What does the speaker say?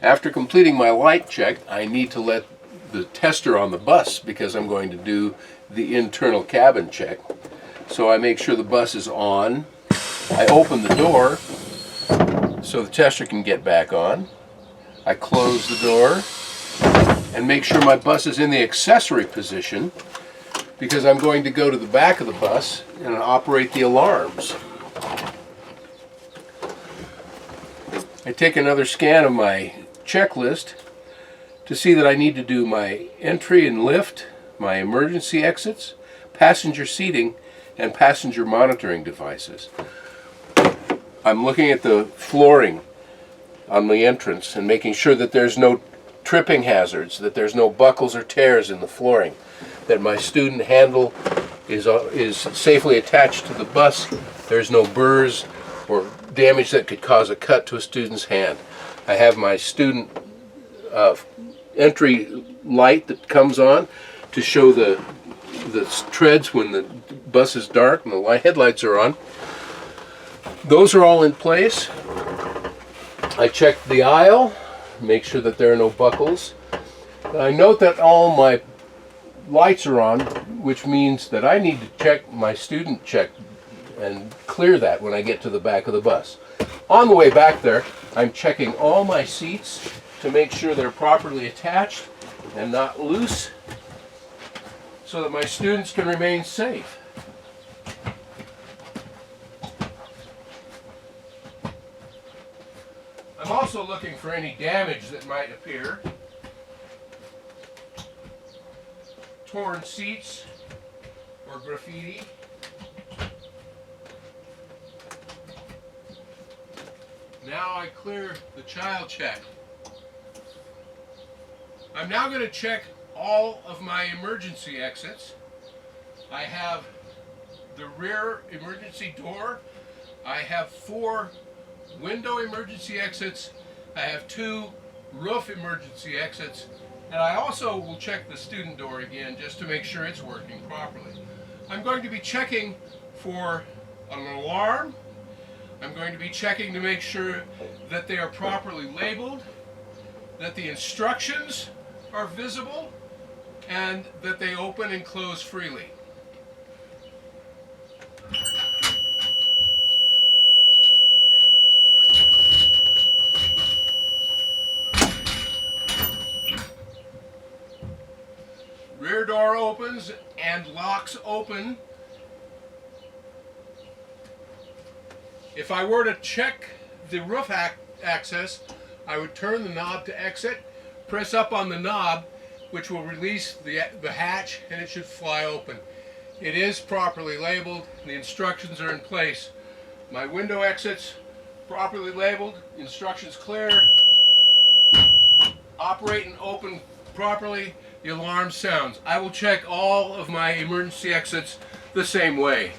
After completing my light check, I need to let the tester on the bus, because I'm going to do the internal cabin check. So I make sure the bus is on. I open the door so the tester can get back on. I close the door and make sure my bus is in the accessory position, because I'm going to go to the back of the bus and operate the alarms. I take another scan of my checklist to see that I need to do my entry and lift, my emergency exits, passenger seating, and passenger monitoring devices. I'm looking at the flooring on the entrance and making sure that there's no tripping hazards, that there's no buckles or tears in the flooring, that my student handle is safely attached to the bus, there's no burrs or damage that could cause a cut to a student's hand. I have my student entry light that comes on to show the treads when the bus is dark and the headlights are on. Those are all in place. I check the aisle, make sure that there are no buckles. I note that all my lights are on, which means that I need to check my student check and clear that when I get to the back of the bus. On the way back there, I'm checking all my seats to make sure they're properly attached and not loose, so that my students can remain safe. I'm also looking for any damage that might appear. Torn seats or graffiti. Now I clear the child check. I'm now going to check all of my emergency exits. I have the rear emergency door. I have 4 window emergency exits. I have 2 roof emergency exits. And I also will check the student door again just to make sure it's working properly. I'm going to be checking for an alarm. I'm going to be checking to make sure that they are properly labeled, that the instructions are visible, and that they open and close freely. Rear door opens and locks open. If I were to check the roof access, I would turn the knob to exit, press up on the knob, which will release the hatch, and it should fly open. It is properly labeled, the instructions are in place. My window exits, properly labeled, instructions clear, operate and open properly, the alarm sounds. I will check all of my emergency exits the same way.